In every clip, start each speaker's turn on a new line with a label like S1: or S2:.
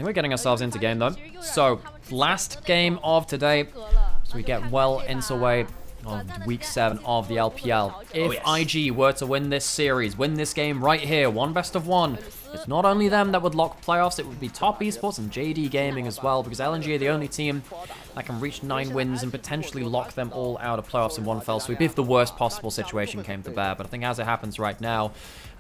S1: think we're getting ourselves into game though. So, last game of today, so we get well into way of week 7 of the LPL. If IG were to win this series, win this game right here, 1 best of 1, it's not only them that would lock playoffs, it would be Top Esports and JD Gaming as well, because LNG are the only team that can reach 9 wins and potentially lock them all out of playoffs in one fell swoop if the worst possible situation came to bear. But I think as it happens right now,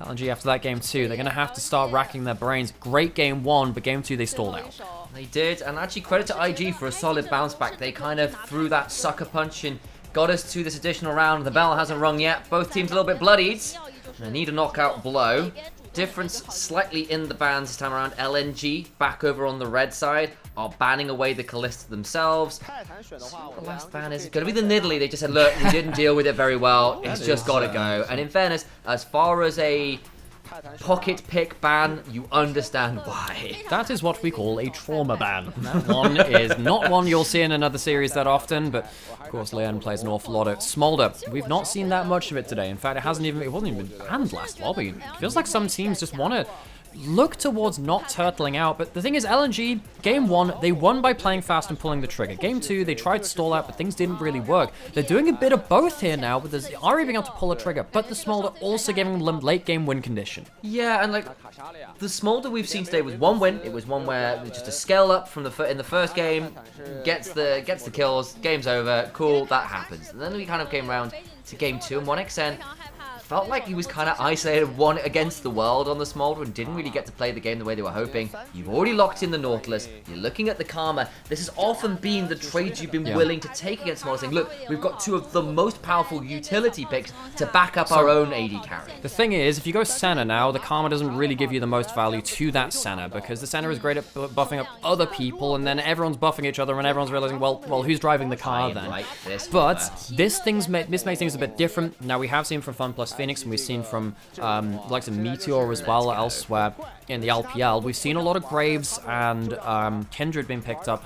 S1: LNG after that game 2, they're going to have to start racking their brains. Great game 1, but game 2 they stalled out.
S2: They did, and actually credit to IG for a solid bounce back. They kind of threw that sucker punch and got us to this additional round. The bell hasn't rung yet. Both teams a little bit bloodied. They need a knockout blow. Difference slightly in the bans this time around. LNG back over on the red side are banning away the Kalista themselves. So the last ban is going to be the Nidalee. They just said, look, we didn't deal with it very well. It's just got to go. And in fairness, as far as a pocket pick ban, you understand why.
S1: That is what we call a trauma ban. That one is not one you'll see in another series that often, but of course Leon plays an awful lot of Smolder. We've not seen that much of it today. In fact, it wasn't even banned last lobby. It feels like some teams just want to look towards not turtling out, but the thing is, LNG, game 1, they won by playing fast and pulling the trigger. Game 2, they tried to stall out, but things didn't really work. They're doing a bit of both here now, with the Ari being able to pull a trigger, but the Smolder also giving them late game win condition.
S2: Yeah, and like, the Smolder we've seen today was one win. It was one where just a scale up from in the first game, gets the kills, game's over, cool, that happens. And then we kind of came around to game 2, and 1xN felt like he was kind of isolated one against the world on the Smolder and didn't really get to play the game the way they were hoping. You've already locked in the Nautilus. You're looking at the Karma. This has often been the trades you've been willing to take against Smolder, saying, look, we've got 2 of the most powerful utility picks to back up our own AD carry.
S1: The thing is, if you go Senna now, the Karma doesn't really give you the most value to that Senna, because the Senna is great at buffing up other people, and then everyone's buffing each other, and everyone's realizing, well, who's driving the car then? But this makes things a bit different. Now, we have seen from Fun Plus Phoenix, and we've seen from likes of Meteor as well elsewhere in the LPL. We've seen a lot of Graves and Kindred being picked up,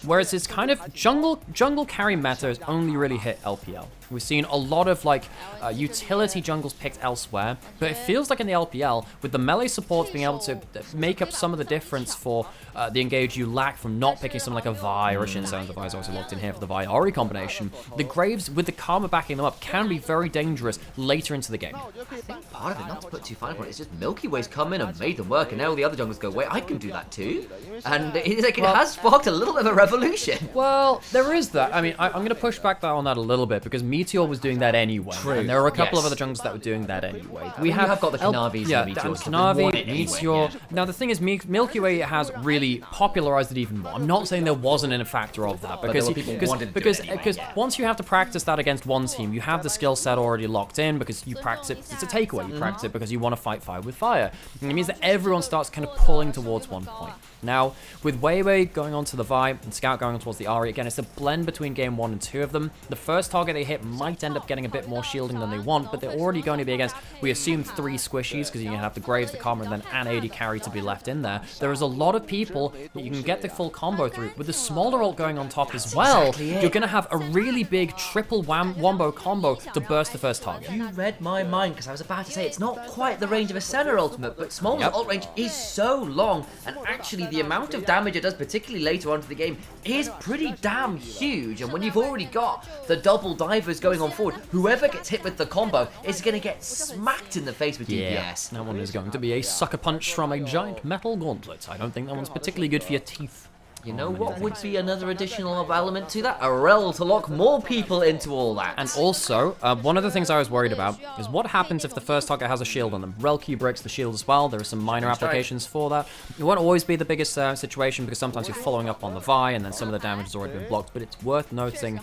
S1: whereas it's kind of jungle carry meta has only really hit LPL. We've seen a lot of like utility jungles picked elsewhere, but it feels like in the LPL, with the melee supports being able to make up some of the difference for the engage you lack from not picking something like a Vi or a Shinzo. The Vi is also locked in here for the Vi-Ori combination. The Graves, with the Karma backing them up, can be very dangerous later into the game.
S2: I think part of it, not to put too fine on it, it's just Milky Way's come in and made them work, and now all the other junglers go, wait, I can do that too? And it has sparked a little bit of a revolution.
S1: Well, there is that. I mean, I'm going to push back on that a little bit, because Meteor was doing that anyway.
S2: True.
S1: And there were a couple of other junglers that were doing that anyway.
S2: We have got the Kanavis
S1: and
S2: the Meteors.
S1: Kanavi, Meteor. Now, the thing is, Milky Way has really popularized it even more. I'm not saying there wasn't a factor of that, because once you have to practice that against one team, you have the skill set already locked in, because you practice it. It's a takeaway. You practice it because you want to fight fire with fire. And it means that everyone starts kind of pulling towards one point. Now, with Weiwei going on to the Vi and Scout going on towards the Ari, again, it's a blend between game 1 and 2 of them. The first target they hit might end up getting a bit more shielding than they want, but they're already going to be against, we assume, 3 squishies, because you can have the Graves, the Karma, and then an AD carry to be left in there. There is a lot of people that you can get the full combo through. With the Smolder ult going on top as well, you're going to have a really big triple wombo combo to burst the first target.
S2: You read my mind, because I was about to say it's not quite the range of a Senna ultimate, but Smolder's ult range is so long, and actually the amount of damage it does, particularly later on into the game, is pretty damn huge. And when you've already got the double divers going on forward, whoever gets hit with the combo is going to get smacked in the face with DPS.
S1: That one is going to be a sucker punch from a giant metal gauntlet. I don't think that one's particularly good for your teeth.
S2: You know what would be another additional element to that? A rel to lock more people into all that.
S1: And also, one of the things I was worried about is what happens if the first target has a shield on them. Rel Q breaks the shield as well. There are some minor applications for that. It won't always be the biggest situation, because sometimes you're following up on the Vi and then some of the damage has already been blocked, but it's worth noting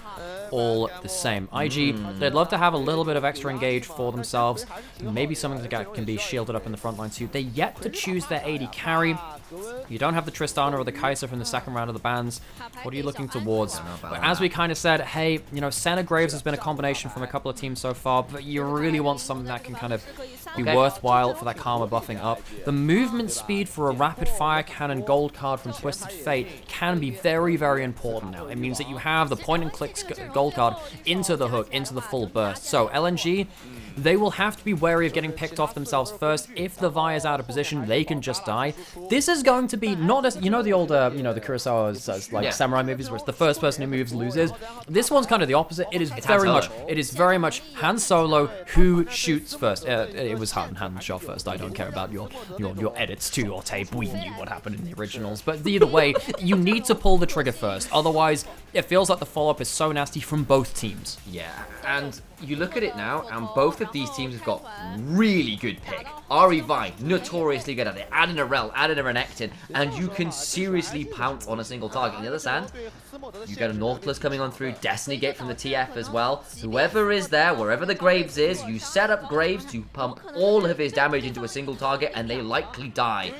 S1: all the same. IG, they'd love to have a little bit of extra engage for themselves. Maybe something that can be shielded up in the front line too. They're yet to choose their AD carry. You don't have the Tristana or the Kai'Sa from the second round of the bans. What are you looking towards? But as we kind of said, hey, you know, Senna Graves has been a combination from a couple of teams so far, but you really want something that can kind of be worthwhile for that Karma buffing up. The movement speed for a rapid fire cannon gold card from Twisted Fate can be very, very important now. It means that you have the point and click gold card into the hook, into the full burst. So LNG, they will have to be wary of getting picked off themselves first. If the Vi is out of position, they can just die. This is going to be not as, you know, the old, you know, the Kurosawa's like samurai movies where it's the first person who moves loses. This one's kind of the opposite. It is very much Han Solo who shoots first. It was Han shot first. I don't care about your edits to your tape. We knew what happened in the originals. But either way, you need to pull the trigger first. Otherwise, it feels like the follow-up is so nasty from both teams.
S2: Yeah, and you look at it now, and both of these teams have got really good pick. Ari Vi, notoriously good at it. Add in a Rel, add in a Renekton, and you can seriously pounce on a single target. On the other hand, you get a Nautilus coming on through, Destiny Gate from the TF as well. Whoever is there, wherever the Graves is, you set up Graves to pump all of his damage into a single target, and they likely die.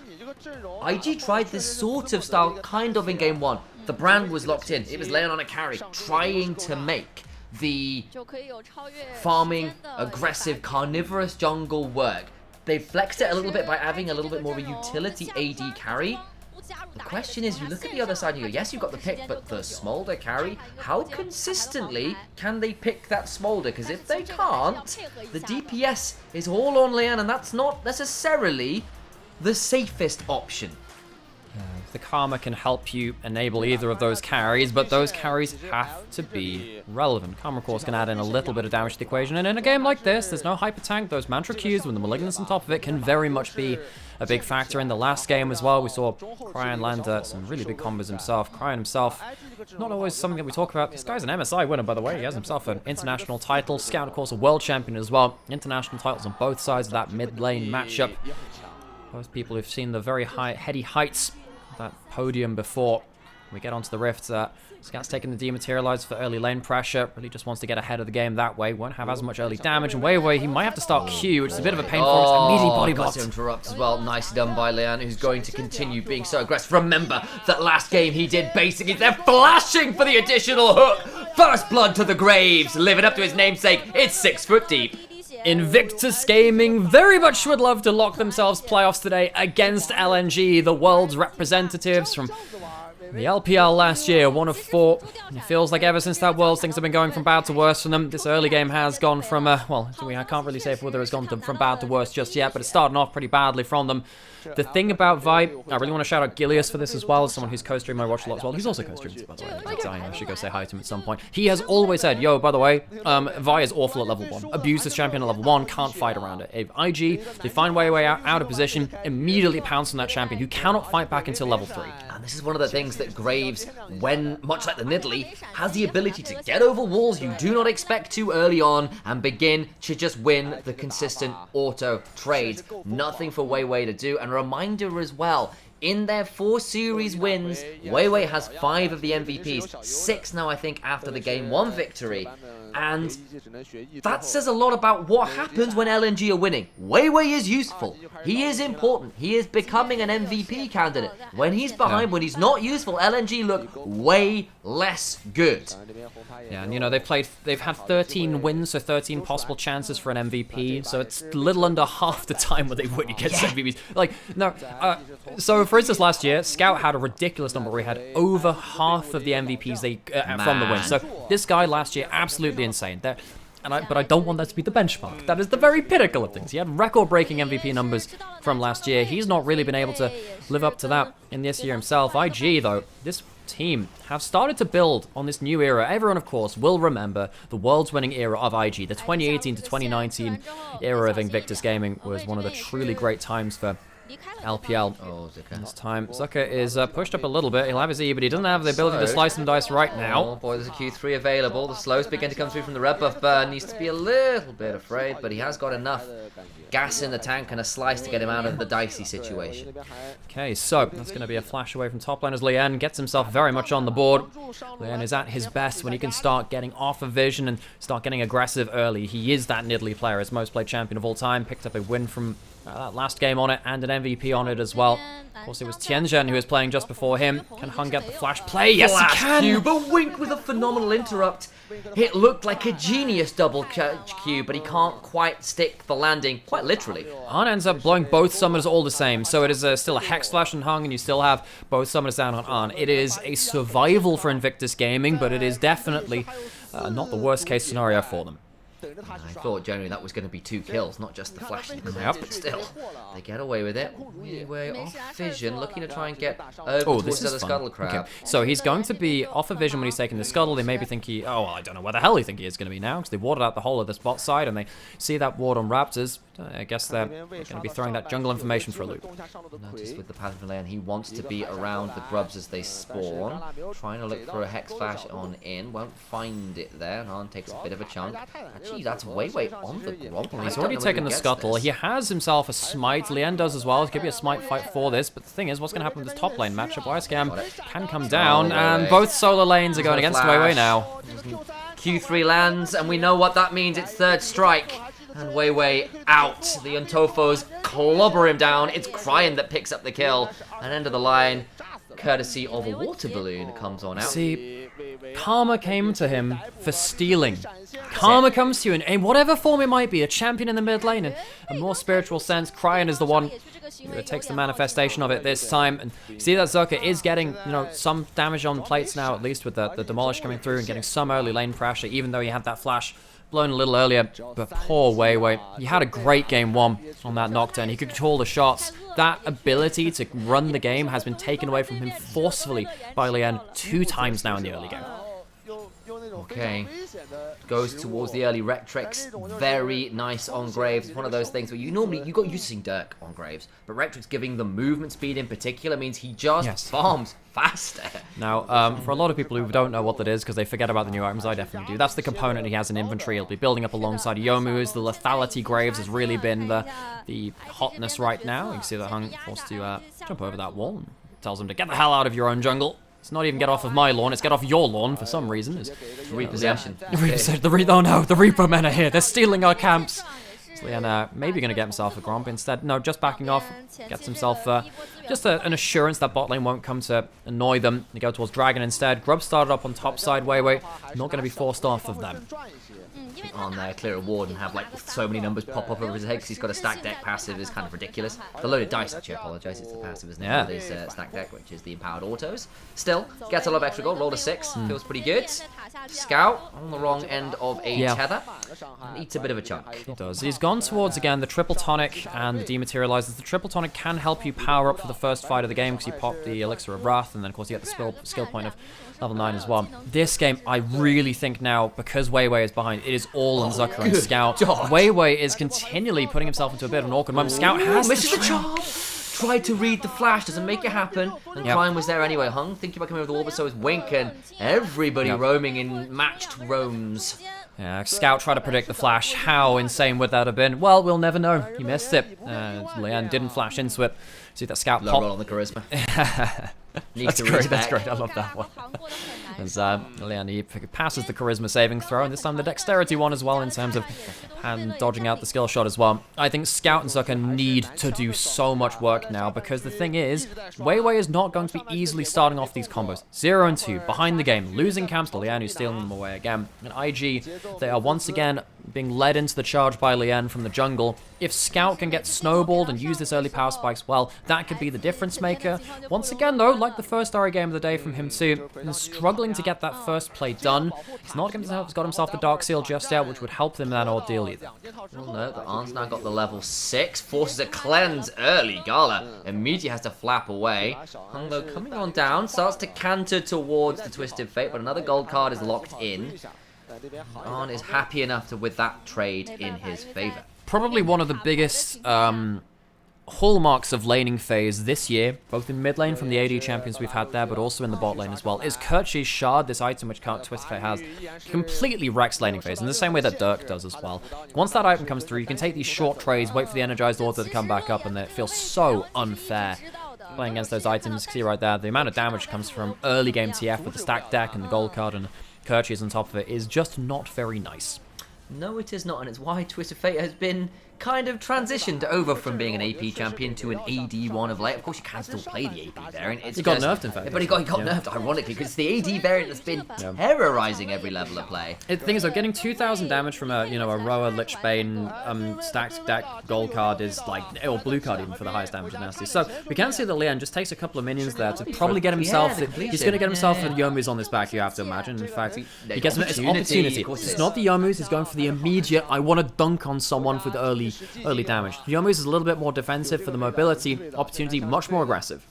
S2: IG tried this sort of style kind of in game 1. The brand was locked in. It was laying on a carry, trying to make the farming, aggressive, carnivorous jungle work. They flexed it a little bit by having a little bit more of a utility AD carry. The question is, you look at the other side and you go, yes, you've got the pick, but the Smolder carry, how consistently can they pick that Smolder? Because if they can't, the DPS is all on Leon, and that's not necessarily the safest option.
S1: The Karma can help you enable either of those carries, but those carries have to be relevant. Karma, of course, can add in a little bit of damage to the equation, and in a game like this, there's no hyper tank. Those Mantra Qs with the Malignance on top of it can very much be a big factor. In the last game as well, we saw Cryan land some really big combos himself. Cryan himself, not always something that we talk about. This guy's an MSI winner, by the way. He has himself an international title. Scout, of course, a world champion as well. International titles on both sides of that mid lane matchup. Those people who've seen the very heady heights that podium before we get onto the rifts. Scout's taking the dematerialize for early lane pressure. Really just wants to get ahead of the game that way. Won't have as much early damage. And Wei, he might have to start Q, which is a bit of a pain for him. Immediately body blocked.
S2: Got to interrupt as well. Nicely done by Leon, who's going to continue being so aggressive. Remember that last game he did basically, they're flashing for the additional hook. First blood to the Graves, living up to his namesake. It's 6 foot deep.
S1: Invictus Gaming very much would love to lock themselves playoffs today against LNG, the world's representatives from the LPL last year, 1 of 4. It feels like ever since that Worlds, things have been going from bad to worse for them. This early game has gone from, well, I can't really say whether it's gone from bad to worse just yet, but it's starting off pretty badly from them. The thing about Vi, I really want to shout out Gilius for this as well, as someone who's co-streamed I watch a lot as well. He's also co-streamed, by the way. I should go say hi to him at some point. He has always said, yo, by the way, Vi is awful at level 1. Abuse this champion at level 1, can't fight around it. If IG, they find way out of position, immediately pounce on that champion who cannot fight back until level 3.
S2: And this is one of the things that Graves, when, much like the Nidalee, has the ability to get over walls you do not expect to early on and begin to just win the consistent auto trades. Nothing for Wei to do. And a reminder as well, in their 4 series wins, Wei has 5 of the MVPs, 6 now I think after the game 1 victory. And that says a lot about what happens when LNG are winning. Wei is useful. He is important. He is becoming an MVP candidate. When he's behind, when he's not useful, LNG look way less good.
S1: Yeah, and you know, they've had 13 wins, so 13 possible chances for an MVP, so it's a little under half the time where they win against MVPs. Like, no, so for instance, last year, Scout had a ridiculous number where he had over half of the MVPs from the win. So this guy last year, absolutely insane. But I don't want that to be the benchmark. That is the very pinnacle of things. He had record-breaking MVP numbers from last year. He's not really been able to live up to that in this year himself. IG, though, this team have started to build on this new era. Everyone, of course, will remember the world's winning era of IG. The 2018 to 2019 era of Invictus Gaming was one of the truly great times for LPL. This time, Zucker is pushed up a little bit. He'll have his E, but he doesn't have the ability to slice some dice right now.
S2: Oh boy, there's a Q3 available. The slows begin to come through from the red buff burn. Needs to be a little bit afraid, but he has got enough gas in the tank and a slice to get him out of the dicey situation.
S1: Okay, so that's going to be a flash away from top lane as Lien gets himself very much on the board. Lien is at his best when he can start getting off of vision and start getting aggressive early. He is that Nidalee player, his most played champion of all time. Picked up a win from last game on it and an MVP on it as well. Of course, it was Tianzhen who was playing just before him. Can Hung get the flash play? Yes, he can!
S2: Q, but Wink with a phenomenal interrupt. It looked like a genius double Q, but he can't quite stick the landing, quite literally.
S1: Han ends up blowing both summoners all the same, so it is still a Hex Flash on Hung, and you still have both summoners down on An. It is a survival for Invictus Gaming, but it is definitely not the worst case scenario for them.
S2: I thought generally that was going to be 2 kills, not just the flash in the corner, but still, they get away with it. Way off vision, looking to try and get over towards the scuttle crab.
S1: Okay. So he's going to be off of vision when he's taking the scuttle. They maybe think he, oh, I don't know where the hell they think he is going to be now, because they warded out the whole of the spot side, and they see that ward on Raptors. I guess they're going to be throwing that jungle information for a loop.
S2: Notice with the pattern from Leon, he wants to be around the grubs as they spawn, trying to look for a Hex Flash on in, won't find it there, and on takes a bit of a chunk. Actually, that's way on the grump.
S1: He's already taken the scuttle. He has himself a smite. Lien does as well. It could be a smite fight for this, but the thing is, what's going to happen with this top lane matchup? Yscam can come down, and both solo lanes are going against Weiwei now.
S2: Q3 lands, and we know what that means. It's third strike. And Weiwei out. The Untofos clobber him down. It's Cryan that picks up the kill. And end of the line, courtesy of a water balloon, comes on out.
S1: See, Karma came to him for stealing. Karma comes to you in whatever form it might be, a champion in the mid lane. In a more spiritual sense, Cryan is the one who takes the manifestation of it this time. And you see that Zerka is getting, you know, some damage on plates now, at least with the Demolish coming through and getting some early lane pressure, even though he had that flash blown a little earlier. But poor Weiwei, he had a great game 1 on that Nocturne. He could control the shots. That ability to run the game has been taken away from him forcefully by Lien 2 times now in the early game.
S2: Okay, goes towards the early Rectrix. Very nice on Graves. It's one of those things where you got used to seeing Dirk on Graves, but Rectrix giving the movement speed in particular means he just farms faster.
S1: Now, for a lot of people who don't know what that is because they forget about the new items, I definitely do. That's the component he has in inventory. He'll be building up alongside Yomu's. The lethality Graves has really been the hotness right now. You can see that Hung forced to jump over that wall and tells him to get the hell out of your own jungle. It's not even get off of my lawn, it's get off your lawn for some reason. It's
S2: repossession.
S1: Oh no, the Reaper men are here. They're stealing our camps. So Leon maybe going to get himself a Gromp. Instead, no, just backing off. Gets himself just an assurance that bot lane won't come to annoy them. They go towards Dragon instead. Grub started up on top side. Weiwei not going to be forced off of them.
S2: On there, clear a ward and have like so many numbers pop up over his head because he's got a stack deck passive is kind of ridiculous. The loaded dice, actually, I apologise, it's the passive, isn't it? Yeah. His stack deck, which is the empowered autos. Still, gets a lot of extra gold, rolled a 6, feels pretty good. Scout on the wrong end of a tether. Eats a bit of a chunk.
S1: He does. He's gone towards, again, the triple tonic and the dematerializers. The triple tonic can help you power up for the first fight of the game because you pop the Elixir of Wrath, and then, of course, you get the skill point of level 9 as well. This game, I really think now, because Weiwei is behind, it is all on Zucker and Scout. Weiwei is continually putting himself into a bit of an awkward moment. Scout has
S2: misses the charge. Tried to read the flash, doesn't make it happen. And Cryan was there anyway. Hung thinking about coming over the wall, but so is Wink, and everybody roaming in matched roams.
S1: Yeah, Scout tried to predict the flash. How insane would that have been? Well, we'll never know. He missed it. Leon didn't flash into it. See that Scout
S2: pop. Roll on the charisma.
S1: That's great. I love that one. As Leon, he passes the charisma saving throw, and this time the dexterity one as well in terms of dodging out the skill shot as well. I think Scout and Zucker need to do so much work now, because the thing is, Weiwei is not going to be easily starting off these combos. 0 and 2, behind the game, losing camps to Leon, who's stealing them away again. And IG, they are once again being led into the charge by Lien from the jungle. If Scout can get snowballed and use this early power spikes well, that could be the difference maker. Once again though, like the first RA game of the day from him too, he's struggling to get that first play done. He's not got himself the Dark Seal just yet, which would help him in that ordeal either.
S2: Well, no, the Arn's now got the level 6, forces a cleanse early. Gala immediately has to flap away. Hung though coming on down, starts to canter towards the Twisted Fate, but another gold card is locked in. Arn is happy enough with that trade in his favour.
S1: Probably one of the biggest hallmarks of laning phase this year, both in mid lane from the AD champions we've had there, but also in the bot lane as well, is Kerchi's Shard, this item which Twisted Fate has, completely wrecks laning phase, in the same way that Dirk does as well. Once that item comes through, you can take these short trades, wait for the energized order to come back up, and it feels so unfair playing against those items. You can see right there, the amount of damage comes from early game TF with the stack deck and the gold card, and Kerchi's on top of it is just not very nice.
S2: No, it is not, and it's why Twisted Fate has been kind of transitioned over from being an AP champion to an AD1 of late. Of course, you can still play the AP variant. It's
S1: he got nerfed, in fact.
S2: But he got nerfed, ironically, because it's the AD variant that's been terrorizing every level of play.
S1: The thing is, though, getting 2,000 damage from a Roa Lichbane stacked deck gold card is like, or blue card even for the highest damage in Nasty. So we can see that Leon just takes a couple of minions there to probably get himself. He's going to get himself the Yomu's on this back, you have to imagine. In fact, he gets an opportunity. It's not the Yomu's, he's going for the immediate, I want to dunk on someone for the early damage. Yomu's is a little bit more defensive for the mobility. Opportunity, much more aggressive.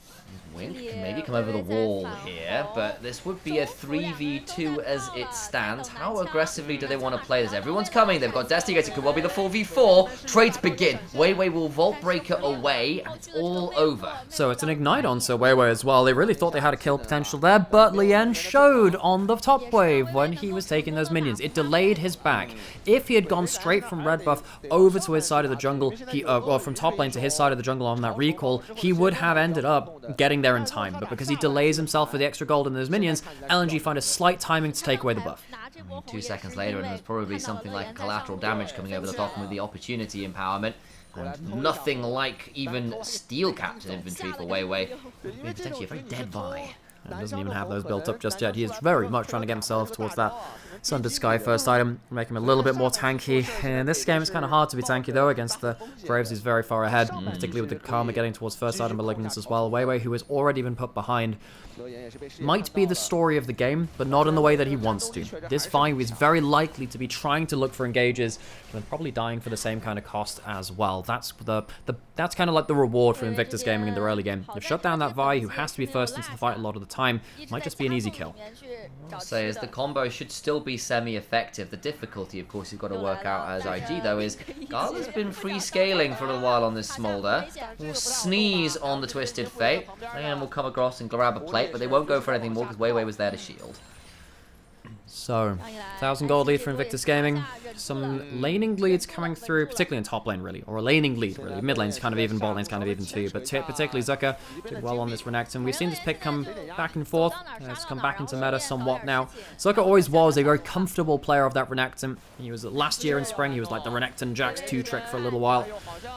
S2: Wink can maybe come over the wall here, but this would be a 3v2 as it stands. How aggressively do they want to play this? Everyone's coming. They've got Destiny Gates. It could well be the 4v4. Trades begin. Weiwei will Vault Breaker away, and it's all over.
S1: So it's an Ignite on Sir Weiwei as well. They really thought they had a kill potential there, but Lien showed on the top wave when he was taking those minions. It delayed his back. If he had gone straight from red buff over to his side of the jungle, well, from top lane to his side of the jungle on that recall, he would have ended up getting there in time, but because he delays himself for the extra gold in those minions, LNG find a slight timing to take away the buff.
S2: 2 seconds later, and there's probably something like collateral damage coming over the top with the opportunity empowerment. And nothing like even steel captain inventory for Weiwei. Potentially a very dead Vi.
S1: And doesn't even have those built up just yet. He is very much trying to get himself towards that Sundered Sky first item, make him a little bit more tanky. In this game, it's kind of hard to be tanky, though, against the Graves, who's very far ahead, particularly with the Karma getting towards first item Malignance as well. Weiwei, who has already been put behind, might be the story of the game, but not in the way that he wants to. This Vi is very likely to be trying to look for engages, and probably dying for the same kind of cost as well. That's that's kind of like the reward for Invictus Gaming in the early game. They've shut down that Vi, who has to be first into the fight a lot of the time. Might just be an easy kill.
S2: I'll say is the combo should still be semi-effective. The difficulty, of course, you've got to work out as IG, though, is Gala's been free scaling for a little while on this Smolder. Will sneeze on the Twisted Fate, and will come across and grab a plate, but they won't go for anything more because Weiwei was there to shield.
S1: So, 1,000 gold lead for Invictus Gaming. Some laning leads coming through, particularly in top lane, really. Or a laning lead, really. Mid lane's kind of even, bot lane's kind of even too. But particularly Zucker did well on this Renekton. We've seen this pick come back and forth. It's come back into meta somewhat now. Zucker always was a very comfortable player of that Renekton. He was, last year in spring, he was like the Renekton Jax 2 trick for a little while.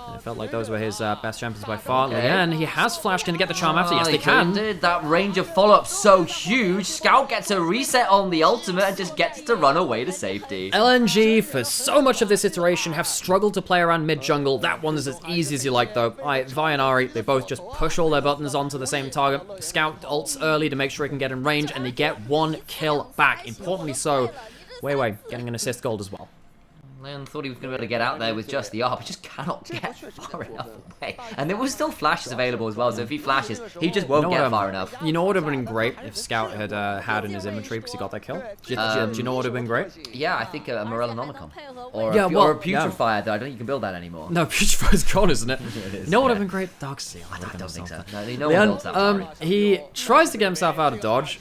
S1: And it felt like those were his best champions by far. Okay. Again, he has Flash. Can he get the charm after? Yes, they can.
S2: Did. That range of follow-up so huge. Scout gets a reset on the ultimate and just gets to run away to safety.
S1: LNG, for so much of this iteration, have struggled to play around mid-jungle. That one is as easy as you like, though. Vi and Ari, they both just push all their buttons onto the same target. Scout ults early to make sure he can get in range, and they get one kill back. Importantly so, Weiwei getting an assist gold as well.
S2: Leon thought he was going to be able to get out there with just the ARP, but just cannot get far enough away. And there was still flashes available as well, so if he flashes, he just won't get far enough.
S1: You know what would have been great if Scout had had in his inventory because he got that kill? Do you know what would have been great?
S2: Yeah, I think a Morellonomicon. Or a Putrefier, though. I don't think you can build that anymore.
S1: No, Putrefier's gone, isn't it?
S2: It is,
S1: you know what would have been great? Dark Seal.
S2: I don't think so. No one builds that.
S1: He tries to get himself out of dodge.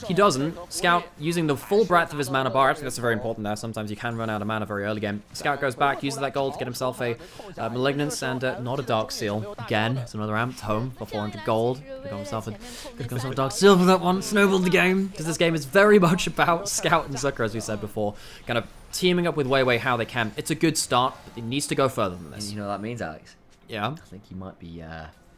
S1: He doesn't. Scout, using the full breadth of his mana bar, actually that's very important there. Sometimes you can run out of mana very early game. Scout goes back, uses that gold to get himself a Malignance and not a Dark Seal. Again, it's another amped home for 400 gold. Could got himself a Dark Seal for that one. Snowballed the game, because this game is very much about Scout and Zucker, as we said before. Kind of teaming up with Weiwei how they can. It's a good start, but it needs to go further than this.
S2: You know what that means, Alex?
S1: Yeah?
S2: I think he might be...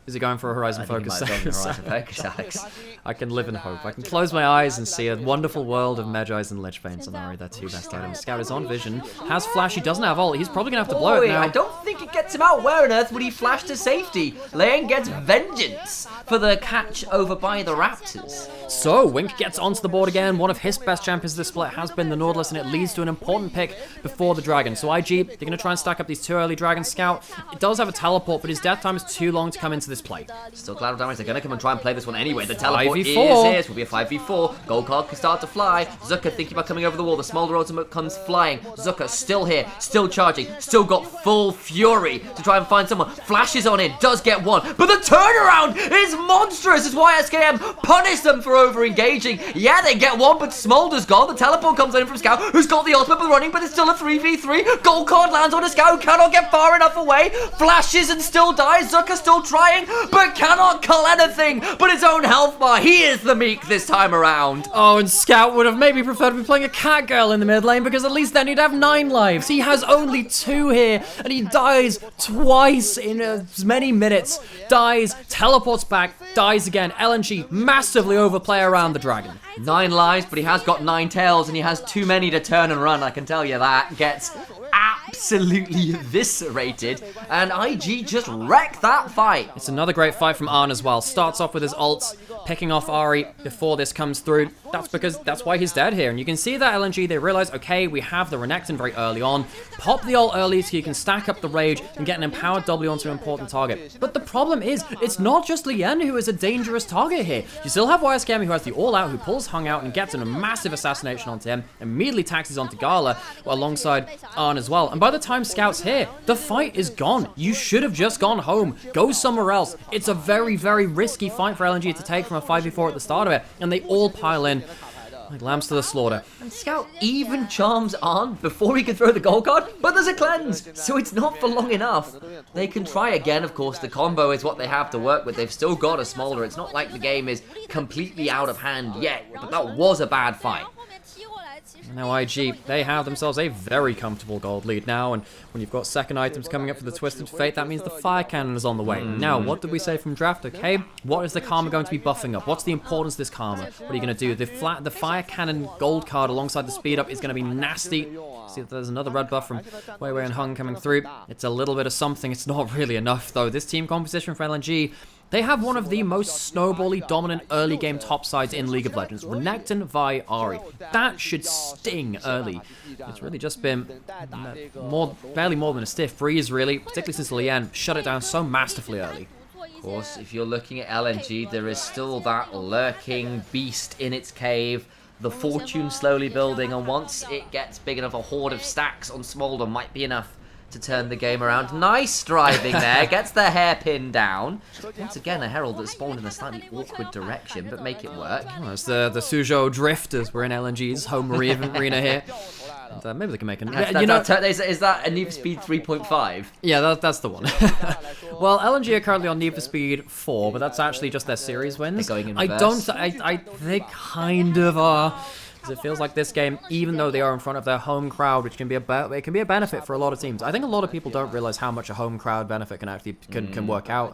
S1: Is he going for a Horizon Focus?
S2: Alex.
S1: I can live in hope. I can close my eyes and see a wonderful world of Magi's and Lichbanes and Ari, their two best items. Scout is on vision, has Flash, he doesn't have ult. He's probably going to have to blow it now.
S2: I don't think it gets him out. Where on earth would he flash to safety? Leon gets vengeance for the catch over by the Raptors.
S1: So, Wink gets onto the board again. One of his best champions this split has been the Nautilus, and it leads to an important pick before the Dragon. So IG, they're going to try and stack up these two early Dragons. Scout, it does have a teleport, but his death time is too long to come into this play.
S2: Still collateral damage. They're going to come and try and play this one anyway. The teleport is here. This will be a 5v4. Gold card can start to fly. Zucker thinking about coming over the wall. The Smolder ultimate comes flying. Zucker still here, still charging, still got full fury to try and find someone. Flashes on in, does get one, but the turnaround is is monstrous. It's why SKM punished them for over-engaging. Yeah, they get one, but Smolder's gone. The teleport comes in from Scout, who's got the ultimate for running, but it's still a 3v3. Gold card lands on a Scout, cannot get far enough away. Flashes and still dies. Zucker still trying, but cannot cull anything but his own health bar. He is the meek this time around.
S1: Oh, and Scout would have maybe preferred to be playing a cat girl in the mid lane, because at least then he'd have 9 lives. He has only 2 here, and he dies twice in as many minutes. Dies, teleports back, dies again. LNG massively overplay around the dragon.
S2: 9 lives, but he has got 9 tails, and he has too many to turn and run, I can tell you that. Gets absolutely eviscerated, and IG just wrecked that fight.
S1: It's another great fight from Arn as well. Starts off with his ults, picking off Ahri before this comes through. That's why he's dead here. And you can see that LNG, they realize, okay, we have the Renekton very early on. Pop the ult early so you can stack up the rage and get an empowered W onto an important target. But the problem is, it's not just Lien who is a dangerous target here. You still have YSKM who has the all-out, who pulls Hung out and gets in a massive assassination onto him, immediately taxes onto Gala, alongside Arn as well. And by the time Scout's here, the fight is gone. You should have just gone home. Go somewhere else. It's a very, very risky fight for LNG to take from a 5v4 at the start of it, and they all pile in like lambs to the slaughter.
S2: And Scout even charms Arn before he can throw the gold card, but there's a cleanse, so it's not for long enough. They can try again, of course. The combo is what they have to work with. They've still got a Smolder. It's not like the game is completely out of hand yet, but that was a bad fight.
S1: Now IG, they have themselves a very comfortable gold lead now, and when you've got second items coming up for the Twisted Fate, that means the Fire Cannon is on the way. Now, what did we say from draft? Okay, what is the Karma going to be buffing up? What's the importance of this Karma? What are you going to do? The Fire Cannon gold card alongside the speed up is going to be nasty. See that there's another red buff from Wei Wei and Hung coming through. It's a little bit of something. It's not really enough, though. This team composition for LNG, they have one of the most snowbally dominant early game top sides in League of Legends. Renekton, Vi, Ahri. That should sting early. It's really just been barely more than a stiff breeze, really, particularly since Lien shut it down so masterfully early.
S2: Of course, if you're looking at LNG, there is still that lurking beast in its cave. The fortune slowly building, and once it gets big enough, a horde of stacks on Smolder might be enough to turn the game around. Nice driving there, gets the hairpin down. Once again, a Herald that spawned in a slightly awkward direction, but make it work.
S1: Oh, it's the Suzhou Drifters. We're in LNG's home arena here. And, maybe they can make an...
S2: Is that a Need for Speed 3.5?
S1: Yeah, that's the one. Well, LNG are currently on Need for Speed 4, but that's actually just their series wins.
S2: They're going in reverse.
S1: They kind of are. It feels like this game, even though they are in front of their home crowd, which can be it can be a benefit for a lot of teams. I think a lot of people don't realize how much a home crowd benefit can actually can work out.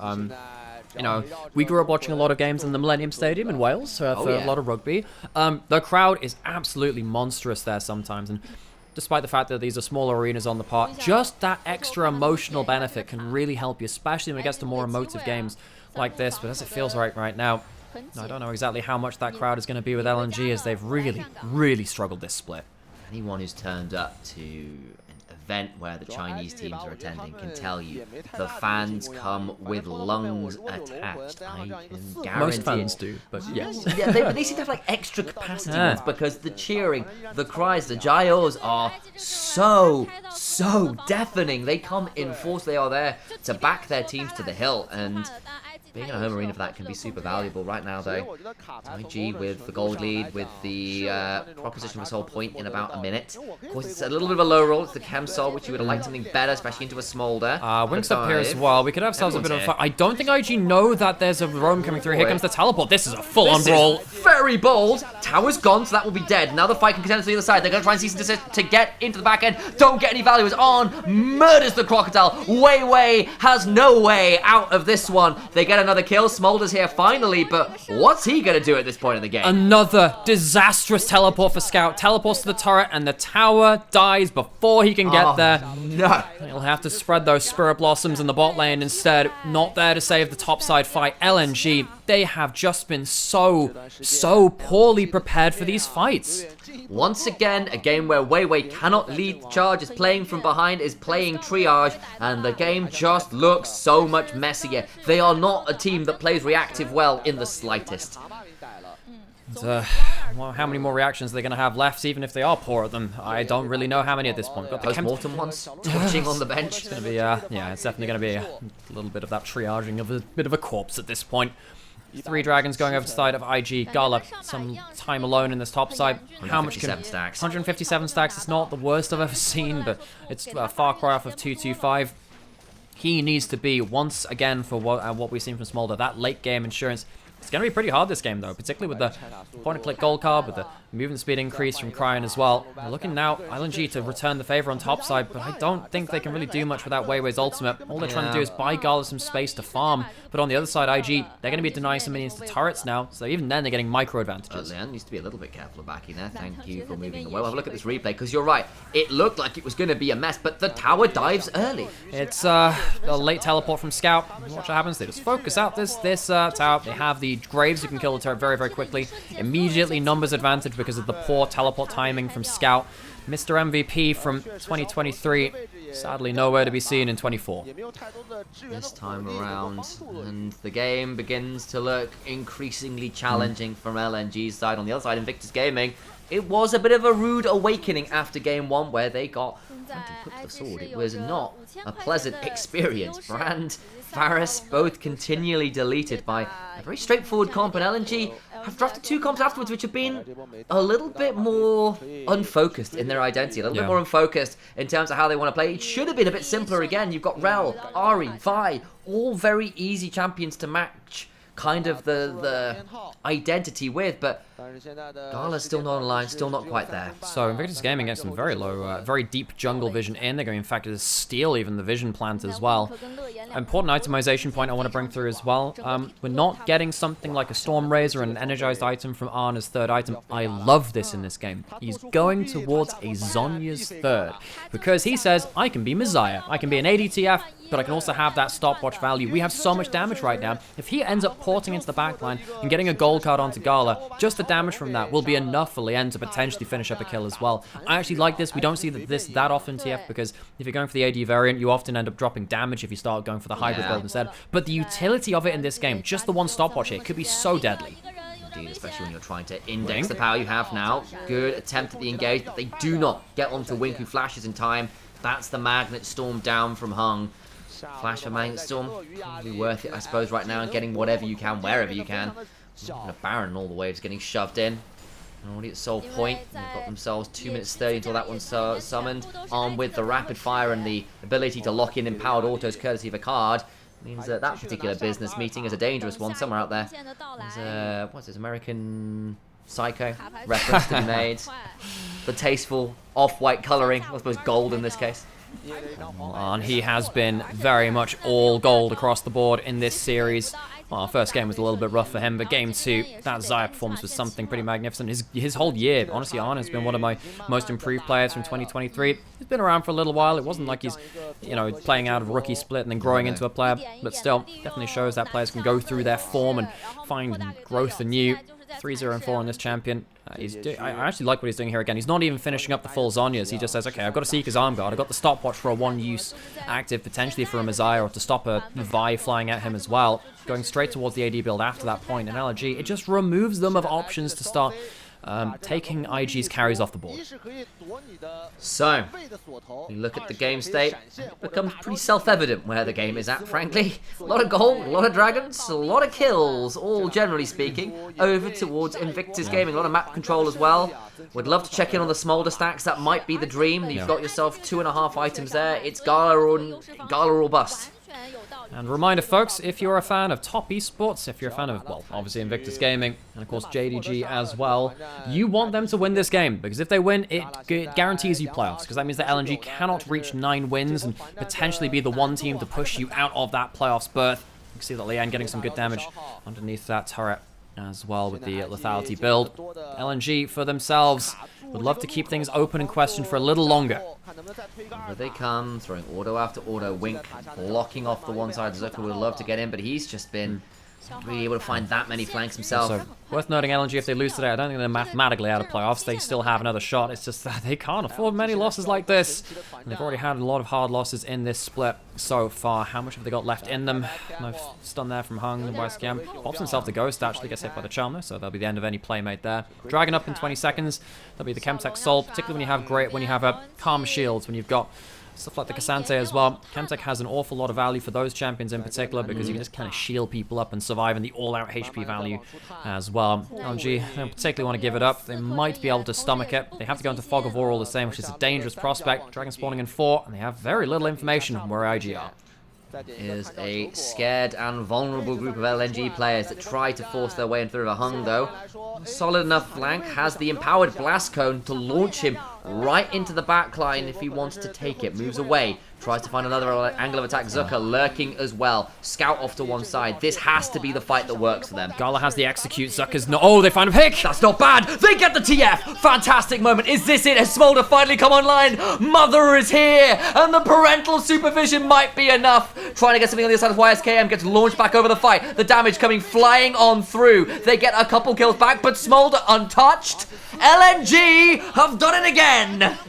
S1: You know, we grew up watching a lot of games in the Millennium Stadium in Wales for a lot of rugby. The crowd is absolutely monstrous there sometimes, and despite the fact that these are smaller arenas on the park, just that extra emotional benefit can really help you, especially when it gets to more emotive games like this. But as it feels right now, I don't know exactly how much that crowd is going to be with LNG, as they've really, really struggled this split.
S2: Anyone who's turned up to an event where the Chinese teams are attending can tell you the fans come with lungs attached. I can guarantee
S1: most fans do, but yes.
S2: Yeah, they seem to have like extra capacity ones, because the cheering, the cries, the gyos are so deafening. They come in force. They are there to back their teams to the hill, and being in a home arena for that can be super valuable. Right now, though, IG with the gold lead, with the proposition of a soul point in about a minute. Of course, it's a little bit of a low roll. It's the Chem Soul, which you would have liked something better, especially into a Smolder.
S1: Wings up here as well. We could have ourselves a bit of fun. I don't think IG know that there's a roam coming through. Here comes the teleport. This is a full-on brawl.
S2: Very bold. Tower's gone, so that will be dead. Now the fight can contend to the other side. They're going to try and cease and desist to get into the back end. Don't get any value. It's on. Murders the Crocodile. Wei Wei has no way out of this one. They get another kill. Smolder's here finally, but what's he going to do at this point in the game?
S1: Another disastrous teleport for Scout. Teleports to the turret, and the tower dies before he can get there.
S2: No.
S1: He'll have to spread those Spirit Blossoms in the bot lane instead. Not there to save the topside fight. LNG, they have just been so poorly prepared for these fights.
S2: Once again, a game where Wei Wei cannot lead the charge, is playing from behind, is playing triage, and the game just looks so much messier. They are not a team that plays reactive well in the slightest.
S1: Well, how many more reactions are they going to have left, even if they are poor at them? I don't really know how many at this point. Got the
S2: post-mortem ones twitching on the bench.
S1: It's going to be, yeah, it's definitely going to be a little bit of that triaging of a bit of a corpse at this point. 3 dragons going over to the side of IG. Gala, some time alone in this top side. How much can...
S2: 157 stacks.
S1: 157 stacks. It's not the worst I've ever seen, but it's a far cry off of 225. He needs to be, once again, for what we've seen from Smolder, that late game insurance. It's going to be pretty hard this game, though, particularly with the point-and-click gold card, with the movement speed increase from Cryon as well. We're looking now, LNG to return the favor on top side, but I don't think they can really do much without Weiwei's ultimate. All they're trying to do is buy Gala some space to farm, but on the other side, IG, they're going to be denying some minions to turrets now, so even then they're getting micro advantages.
S2: Leon needs to be a little bit careful of backing there. Thank you for moving away. We'll have a look at this replay, because you're right. It looked like it was going to be a mess, but the tower dives early.
S1: It's a late teleport from Scout. Watch what happens. They just focus out this tower. They have the Graves who can kill the turret very, very quickly. Immediately numbers advantage because of the poor teleport timing from Scout. Mr. MVP from 2023, sadly nowhere to be seen in 24.
S2: This time around, and the game begins to look increasingly challenging from LNG's side. On the other side, Invictus Gaming, it was a bit of a rude awakening after game 1 where they got put to the sword. It was not a pleasant experience. Brand, Varus, both continually deleted by a very straightforward comp, and LNG have drafted 2 comps afterwards which have been a little bit more unfocused in their identity, a little bit more unfocused in terms of how they want to play. It should have been a bit simpler again. You've got Rel, Ari, Vi, all very easy champions to match kind of the identity with, but Gala's still not online, still not quite there.
S1: So Invictus Gaming gets some very low, very deep jungle vision in. They're going, in fact, to steal even the vision plant as well. Important itemization point I want to bring through as well. We're not getting something like a Storm Razor and an energized item from Arna's third item. I love this in this game. He's going towards a Zhonya's third because he says, I can be Messiah. I can be an ADTF, but I can also have that stopwatch value. We have so much damage right now. If he ends up porting into the backline and getting a gold card onto Gala, just the damage from that will be enough for Lien to potentially finish up a kill as well. I actually like this. We don't see this that often TF because if you're going for the AD variant, you often end up dropping damage if you start going for the hybrid build instead. But the utility of it in this game, just the one stopwatch here, could be so deadly.
S2: Indeed, especially when you're trying to index the power you have now. Good attempt at the engage, but they do not get onto Wink, who flashes in time. That's the Magnet Storm down from Hung. Flash for Magnet Storm, probably worth it, I suppose, right now, and getting whatever you can, wherever you can. A Baron, all the waves getting shoved in. Already at Soul Point, they've got themselves 2 minutes 30 until that one's summoned. Armed with the rapid fire and the ability to lock in empowered autos courtesy of a card, means that that particular business meeting is a dangerous one somewhere out there. There's what's this, American Psycho reference to be made. The tasteful off-white colouring, I suppose gold in this case.
S1: And he has been very much all gold across the board in this series. Well, first game was a little bit rough for him, but game 2, that Xayah performance was something pretty magnificent. His whole year, honestly, Arna has been one of my most improved players from 2023. He's been around for a little while. It wasn't like he's, you know, playing out of a rookie split and then growing into a player, but still, definitely shows that players can go through their form and find growth anew. 3-0 and 4 on this champion. I actually like what he's doing here again. He's not even finishing up the full Zhonya's. He just says, okay, I've got to Seeker's Arm Guard. I've got the stopwatch for a one-use active, potentially for a Messiah, or to stop a Vi flying at him as well. Going straight towards the AD build after that point. And LNG, it just removes them of options to start taking IG's carries off the board.
S2: So, you look at the game state, it becomes pretty self-evident where the game is at, frankly. A lot of gold, a lot of dragons, a lot of kills, all generally speaking, over towards Invictus Gaming. A lot of map control as well. Would love to check in on the Smolder stacks. That might be the dream. You've got yourself 2.5 items there. It's Gala or bust.
S1: And a reminder, folks, if you're a fan of top esports, if you're a fan of, well, obviously Invictus Gaming, and of course JDG as well, you want them to win this game, because if they win, it guarantees you playoffs, because that means that LNG cannot reach 9 wins and potentially be the one team to push you out of that playoffs berth. You can see that Lien getting some good damage underneath that turret as well with the lethality build. LNG, for themselves, would love to keep things open and questioned for a little longer.
S2: Here they come, throwing auto after auto. Wink blocking off the one side. Zucker would love to get in, but he's just been really able to find that many flanks himself.
S1: So, worth noting, LNG, if they lose today, I don't think they're mathematically out of playoffs. They still have another shot. It's just that they can't afford many losses like this. And they've already had a lot of hard losses in this split so far. How much have they got left in them? No stun there from Hung and Scam. Pops himself to Ghost, actually gets hit by the Charmer, so that'll be the end of any playmate there. Dragon up in 20 seconds. That'll be the Chemtech Soul, particularly when you have a Calm Shields, when you've got Stuff like the Cassante as well. Chemtech has an awful lot of value for those champions in particular because you can just kind of shield people up and survive, and the all-out HP value as well. LNG don't particularly want to give it up. They might be able to stomach it. They have to go into Fog of War all the same, which is a dangerous prospect. Dragon spawning in 4, and they have very little information on where IG are.
S2: Is a scared and vulnerable group of LNG players that try to force their way in through the Hung, though. Solid enough flank, has the empowered blast cone to launch him right into the backline if he wants to take it. Moves away, tries to find another angle of attack. Zucker lurking as well. Scout off to one side. This has to be the fight that works for them.
S1: Gala has the execute. Zucker's not. Oh, they find a pick.
S2: That's not bad. They get the TF. Fantastic moment. Is this it? Has Smolder finally come online? Mother is here, and the parental supervision might be enough. Trying to get something on the other side of YSKM. Gets launched back over the fight. The damage coming flying on through. They get a couple kills back, but Smolder untouched. LNG have done it again.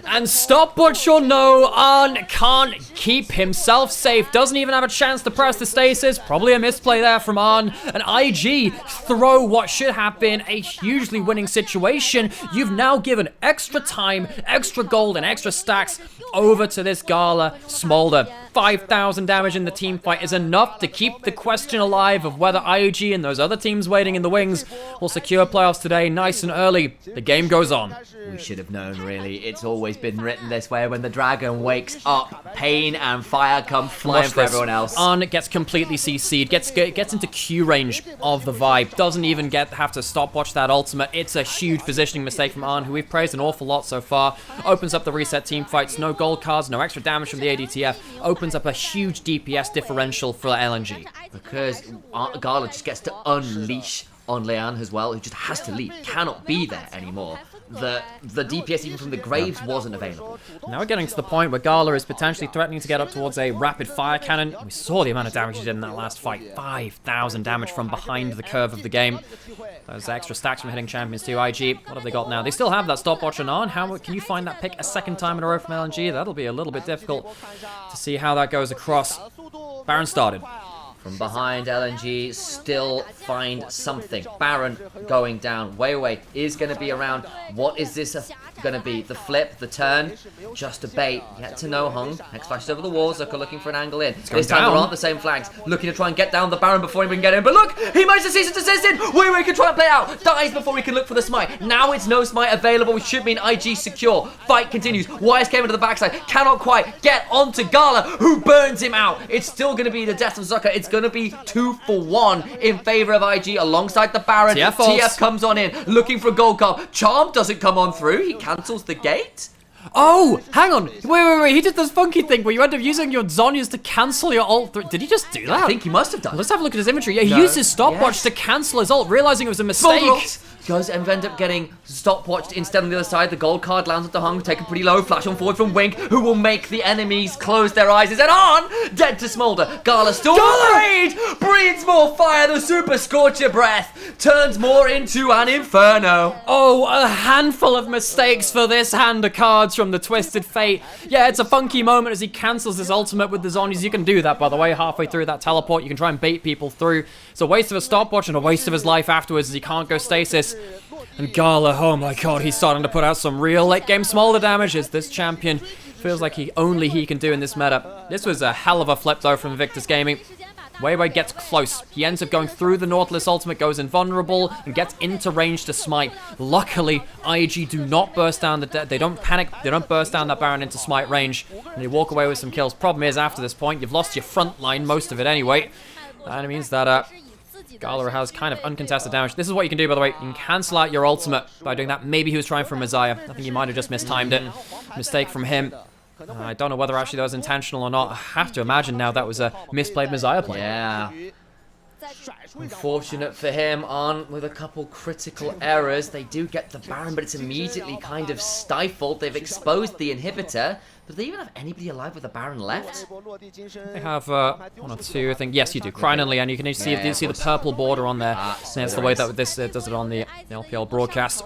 S1: And stopwatch or no, Arn can't keep himself safe. Doesn't even have a chance to press the stasis. Probably a misplay there from Arn. And IG throw what should have been a hugely winning situation. You've now given extra time, extra gold, and extra stacks over to this Gala. Smolder. 5,000 damage in the team fight is enough to keep the question alive of whether IG and those other teams waiting in the wings will secure playoffs today nice and early. The game goes on.
S2: We should have known, really. It's always been written this way. When the dragon wakes up, pain and fire come flying for everyone else.
S1: Arn gets completely CC'd, gets into Q range of the vibe, doesn't even have to stopwatch that ultimate. It's a huge positioning mistake from Arn, who we've praised an awful lot so far. Opens up the reset team fights, no gold cards, no extra damage from the ADTF. Opens up a huge DPS differential for LNG.
S2: Because Gala just gets to unleash on Leanne as well, who just has to leave, cannot be there anymore. The DPS even from the Graves wasn't available.
S1: Now we're getting to the point where Gala is potentially threatening to get up towards a rapid fire cannon. We saw the amount of damage he did in that last fight. 5,000 damage from behind the curve of the game. Those extra stacks from hitting champions too. IG, what have they got now? They still have that stopwatch on. How can you find that pick a second time in a row from LNG? That'll be a little bit difficult to see how that goes across. Baron started.
S2: From behind, LNG still find something. Baron going down. Weiwei is going to be around. What is this going to be? The flip, the turn, just a bait. Yet to no Hung. Next flashes over the wall. Zucker looking for an angle in. This time there aren't the same flags. Looking to try and get down the Baron before he can get in. But look, he managed to cease and desist in. Weiwei can try and play out. Dies before he can look for the smite. Now it's no smite available, which should mean IG secure. Fight continues. YS came into the backside. Cannot quite get onto Gala, who burns him out. It's still going to be the death of Zucker. It's going to be 2 for 1 in favor of IG alongside the Baron. TF comes on in, looking for a gold card. Charm doesn't come on through. He cancels the gate.
S1: Oh, hang on. Wait. He did this funky thing where you end up using your Zhonya's to cancel your ult. Did he just do that?
S2: I think he must have done.
S1: Let's have a look at his inventory. Yeah, he used his stopwatch to cancel his ult, realizing it was a mistake.
S2: Does end up getting stopwatched instead on the other side. The gold card lands at the Hung, taken pretty low. Flash on forward from Wink, who will make the enemies close their eyes. Is it on? Dead to Smolder. Gala still breathes more fire. The super scorcher breath turns more into an inferno.
S1: Oh, a handful of mistakes for this hand of cards from the Twisted Fate. Yeah, it's a funky moment as he cancels his ultimate with the Zhonya's. You can do that, by the way, halfway through that teleport. You can try and bait people through. It's a waste of a stopwatch and a waste of his life afterwards as he can't go stasis. And Gala, oh my god, he's starting to put out some real late game Smolder damage as this champion feels like only he can do in this meta. This was a hell of a flip though from Invictus Gaming. Weiwei gets close. He ends up going through the Nautilus ultimate, goes invulnerable, and gets into range to smite. Luckily, IG do not burst down they don't panic, they don't burst down that Baron into smite range, and they walk away with some kills. Problem is, after this point, you've lost your front line, most of it anyway. That means that Gala has kind of uncontested damage. This is what you can do, by the way. You can cancel out your ultimate by doing that. Maybe he was trying for Messiah. I think he might have just mistimed it. Mistake from him. I don't know whether actually that was intentional or not. I have to imagine now that was a misplayed Messiah play.
S2: Yeah. Unfortunate for him, on with a couple critical errors. They do get the Baron, but it's immediately kind of stifled. They've exposed the inhibitor. But do they even have anybody alive with the Baron left?
S1: They have one or two, I think. Yes, you do. Crine and Leanne. You can see the purple border on there. That's the way that this does it on the LPL broadcast.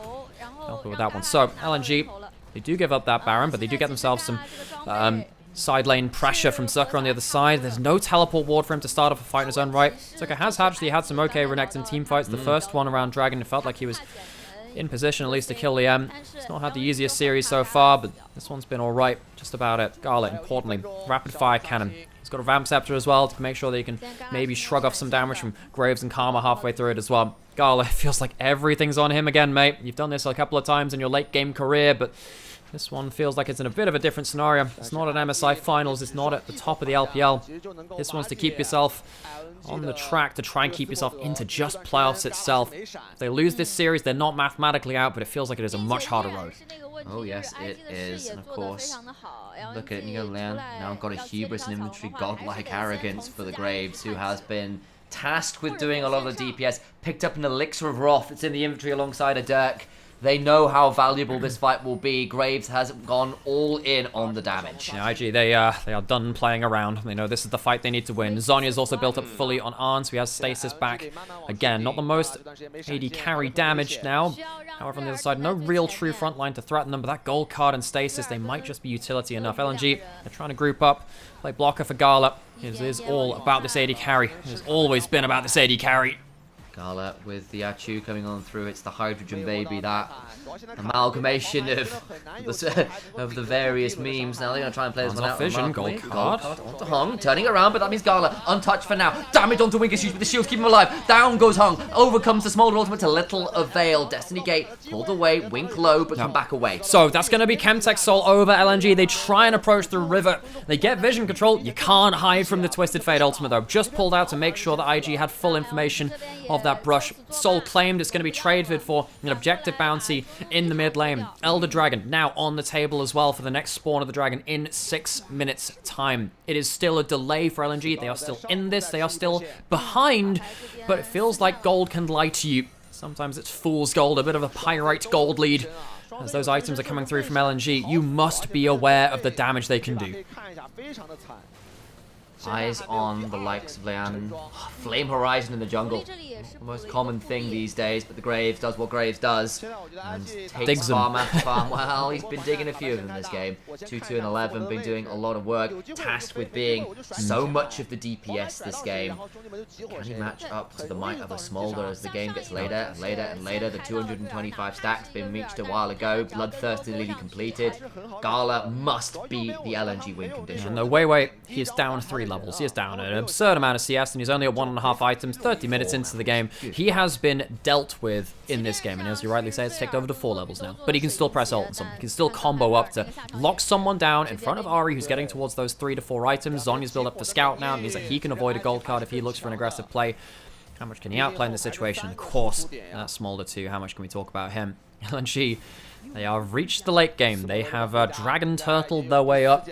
S1: Help with that one. So, LNG, they do give up that Baron, but they do get themselves some side lane pressure from Zucker on the other side. There's no teleport ward for him to start off a fight in his own right. Zucker has actually had some okay Renekton team fights. The first one around Dragon, it felt like he was in position at least to kill the M. It's not had the easiest series so far, but this one's been alright. Just about it. Gala, importantly, rapid fire cannon. He's got a Vamp Scepter as well to make sure that he can maybe shrug off some damage from Graves and Karma halfway through it as well. Gala, it feels like everything's on him again, mate. You've done this a couple of times in your late game career, but this one feels like it's in a bit of a different scenario. It's not an MSI Finals. It's not at the top of the LPL. This one's to keep yourself on the track to try and keep yourself into just playoffs itself. If they lose this series, they're not mathematically out, but it feels like it is a much harder road.
S2: Oh yes, it is. And of course, look at Neo Leon. Now got a hubris and inventory, godlike arrogance for the Graves, who has been tasked with doing a lot of the DPS. Picked up an Elixir of Wrath that's in the inventory alongside a Dirk. They know how valuable this fight will be. Graves has gone all in on the damage.
S1: Yeah, IG, they are done playing around. They know this is the fight they need to win. Zonya's also built up fully on Arn, so he has Stasis back. Again, not the most AD carry damage now. However, on the other side, no real true frontline to threaten them, but that gold card and Stasis, they might just be utility enough. LNG, they're trying to group up, play blocker for Gala. It is all about this AD carry. It has always been about this AD carry.
S2: Gala with the Achu coming on through. It's the Hydrogen Baby, that amalgamation of the various memes. Now they're going to try and play this one out.
S1: Vision, gold card.
S2: Onto Hung, turning around, but that means Gala untouched for now. Damage onto Winkish, but the shields keep him alive. Down goes Hung, overcomes the Smolder ultimate to little avail. Destiny Gate pulled away, Wink low, but come back away.
S1: So that's going to be Chemtech Soul over LNG. They try and approach the river. They get vision control. You can't hide from the Twisted Fate ultimate though. Just pulled out to make sure that IG had full information of that brush. Soul claimed. It's going to be traded for an objective bounty in the mid lane. Elder Dragon now on the table as well for the next spawn of the dragon in 6 minutes time. It is still a delay for LNG. They are still in this. They are still behind, but it feels like gold can lie to you. Sometimes it's fool's gold, a bit of a pyrite gold lead. As those items are coming through from LNG, you must be aware of the damage they can do.
S2: Eyes on the likes of Lian. Flame Horizon in the jungle. The most common thing these days, but the Graves does what Graves does. And takes farm after farm. Well, he's been digging a few of them in this game. 2-2 and 11, been doing a lot of work. Tasked with being so much of the DPS this game. Can he match up to the might of a Smolder as the game gets later and later and later? The 225 stacks been reached a while ago. Bloodthirstily completed. Gala must be the LNG win condition.
S1: No, wait. He is down 3 levels. He is down an absurd amount of CS, and he's only at 1.5 items, 30 minutes into the game. He has been dealt with in this game, and as you rightly say, it's ticked over to 4 levels now. But he can still press ult on someone. He can still combo up to lock someone down in front of Ari, who's getting towards those 3 to 4 items. Zonya's built up for Scout now. It means that he can avoid a gold card if he looks for an aggressive play. How much can he outplay in this situation? Of course, that's Smolder too. How much can we talk about him? LNG, they have reached the late game. They have dragon turtled their way up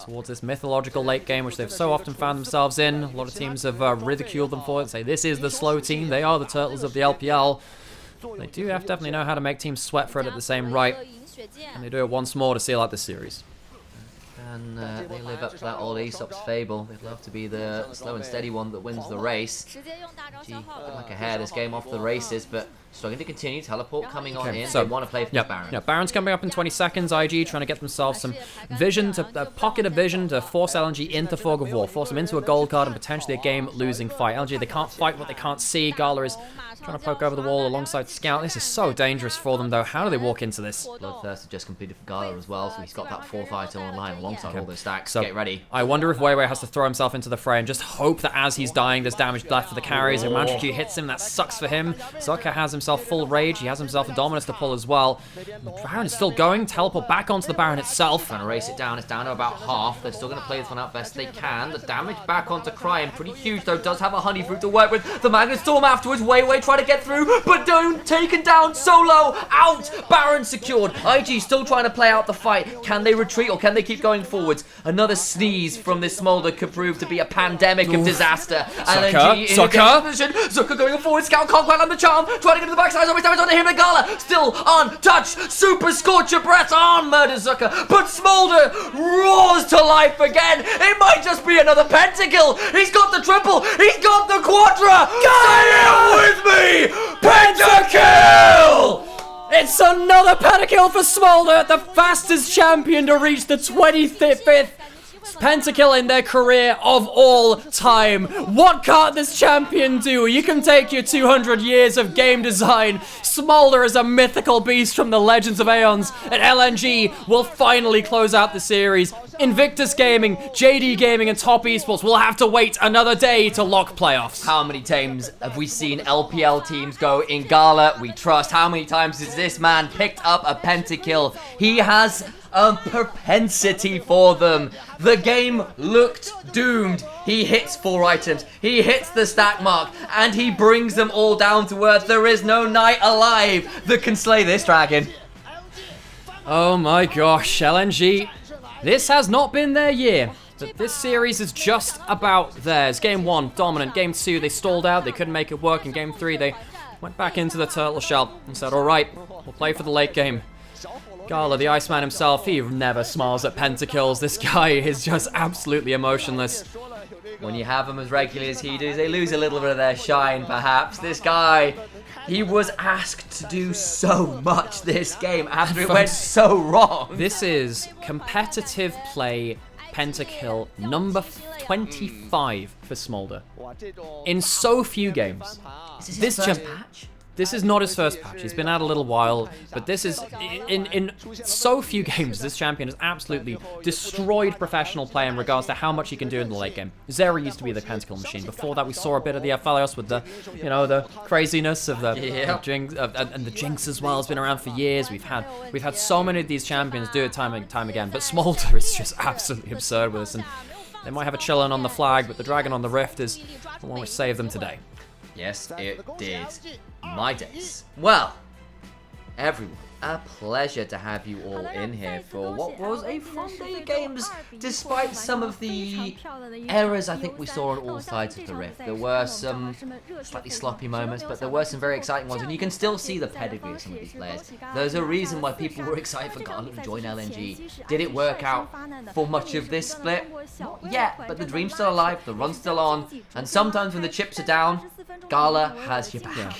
S1: towards this mythological late game, which they've so often found themselves in. A lot of teams have ridiculed them for it, say this is the slow team. They are the turtles of the LPL. They do have to definitely know how to make teams sweat for it at the same rate. And they do it once more to seal out this series.
S2: And they live up to that old Aesop's fable. They'd love to be the slow and steady one that wins the race. Gee, like ahead this game off the races, but struggling to continue. Teleport coming on in. So they want to play for Baron.
S1: Yeah, Baron's coming up in 20 seconds. IG trying to get themselves some vision, to pocket of vision to force LNG into Fog of War, force them into a gold card and potentially a game-losing fight. LNG, they can't fight what they can't see. Gala is trying to poke over the wall alongside Scout. This is so dangerous for them, though. How do they walk into this?
S2: Bloodthirst just completed for Gala as well, so he's got that 4th item online alongside all those stacks. So get ready.
S1: I wonder if Weiwei has to throw himself into the fray and just hope that as he's dying, there's damage left for the carries. If Mantrikyu hits him, that sucks for him. Zucker has himself full rage. He has himself a Dominus to pull as well. The Baron is still going. Teleport back onto the Baron itself.
S2: Trying to race it down. It's down to about half. They're still going to play this one out best they can. The damage back onto Cryon, pretty huge though. Does have a Honey Fruit to work with. The Magnet Storm afterwards. Weiwei trying to get through, but don't. Taken down. Solo. Out. Baron secured. IG still trying to play out the fight. Can they retreat or can they keep going forwards? Another sneeze from this Smolder could prove to be a pandemic of disaster. LNG in a position. Zucker going forward. Scout can't quite land the charm. Trying to get to the backside. Always damage onto him. Gala still untouched. Super Scorcher Breath on murder Zucker. But Smolder roars to life again. It might just be another pentakill. He's got the triple. He's got the quadra. Say it with me. Pentakill.
S1: It's another pentakill for Smolder, the fastest champion to reach the 25th Pentakill in their career of all time. What can't this champion do? You can take your 200 years of game design. Smolder is a mythical beast from the Legends of Aeons, and LNG will finally close out the series. Invictus Gaming, JD Gaming, and Top Esports will have to wait another day to lock playoffs.
S2: How many times have we seen LPL teams go in Gala? We trust. How many times has this man picked up a pentakill? He has a propensity for them. The game looked doomed. He hits 4 items, he hits the stack mark, and he brings them all down to earth. There is no knight alive that can slay this dragon.
S1: Oh my gosh, LNG. This has not been their year, but this series is just about theirs. Game 1, dominant. Game 2, they stalled out. They couldn't make it work. In Game 3, they went back into the turtle shell and said, all right, we'll play for the late game. Gala, the Iceman himself, he never smiles at pentakills. This guy is just absolutely emotionless.
S2: When you have them as regularly as he does, they lose a little bit of their shine, perhaps. This guy, he was asked to do so much this game after it went so wrong.
S1: This is competitive play pentakill number 25 for Smolder. In so few games.
S2: Is this his first patch?
S1: This is not his first patch. He's been out a little while, but this is, in so few games, this champion has absolutely destroyed professional play in regards to how much he can do in the late game. Zera used to be the pentakill machine. Before that, we saw a bit of the Aphelios with the, you know, the craziness of the Jinx, and the Jinx as well has been around for years. We've had so many of these champions do it time and time again, but Smolder is just absolutely absurd with this, and they might have a Chillin on the flag, but the Dragon on the Rift is the one which saved them today.
S2: Yes, it did. My days. Well, everyone, a pleasure to have you all in here for what was a fun day of games, despite some of the errors I think we saw on all sides of the Rift. There were some slightly sloppy moments, but there were some very exciting ones, and you can still see the pedigree of some of these players. There's a reason why people were excited for Gala to join LNG. Did it work out for much of this split? Not yet, but the dream's still alive, the run's still on, and sometimes when the chips are down, Gala has your back.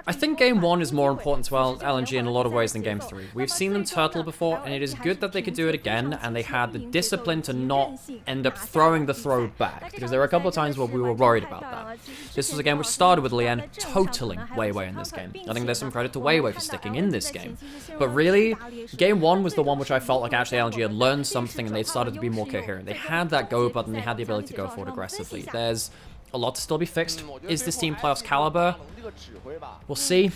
S1: I think Game 1 is more important to LNG in a lot of ways than Game 3. We've seen them turtle before, and it is good that they could do it again, and they had the discipline to not end up throwing the throw back, because there were a couple of times where we were worried about that. This was a game which started with Lien totaling Weiwei in this game. I think there's some credit to Weiwei for sticking in this game. But really, Game 1 was the one which I felt like actually LNG had learned something, and they started to be more coherent. They had that go button, they had the ability to go forward aggressively. There's a lot to still be fixed. Is this team playoffs caliber? We'll see.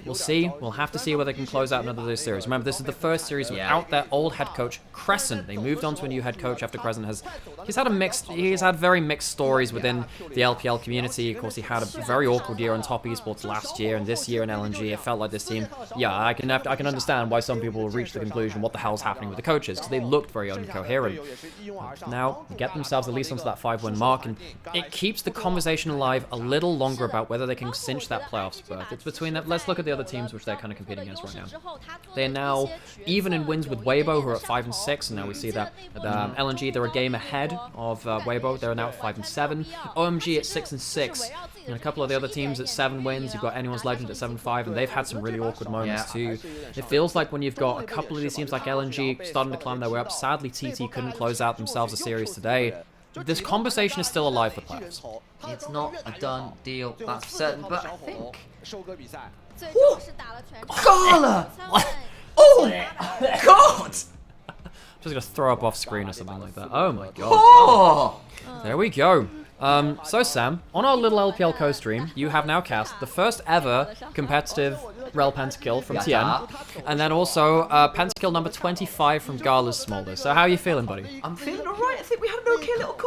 S1: We'll see. We'll have to see whether they can close out another of those series. Remember, this is the first series without their old head coach, Crescent. They moved on to a new head coach after Crescent he's had very mixed stories within the LPL community. Of course, he had a very awkward year on Top Esports last year, and this year in LNG, it felt like this team, I can understand why some people will reach the conclusion, what the hell's happening with the coaches, because they looked very incoherent. Now, get themselves at least onto that 5-win mark, and it keeps the conversation alive a little longer about whether they can cinch that playoffs berth. It's between them. Let's look at the other teams which they're kind of competing against right now. They're now even in wins with Weibo, who are at 5 and 6, and now we see that LNG, they're a game ahead of Weibo. They're now at 5 and 7. OMG at 6 and 6, and a couple of the other teams at 7 wins. You've got Anyone's Legend at 7-5, and they've had some really awkward moments too. It feels like when you've got a couple of these teams like LNG starting to climb their way up. Sadly, TT couldn't close out themselves a series today. This conversation is still alive for playoffs.
S2: It's not a done deal, that's certain, but I think...
S1: Gala! Oh, God! I'm just gonna throw up off screen or something like that. Oh my God.
S2: Oh!
S1: There we go. So Sam, on our little LPL co-stream, you have now cast the first ever competitive Rel Pentakill from Tien, and then also Pentakill number 25 from Gala's Smolder. So how are you feeling, buddy?
S2: I'm feeling alright. I think we had an okay little call.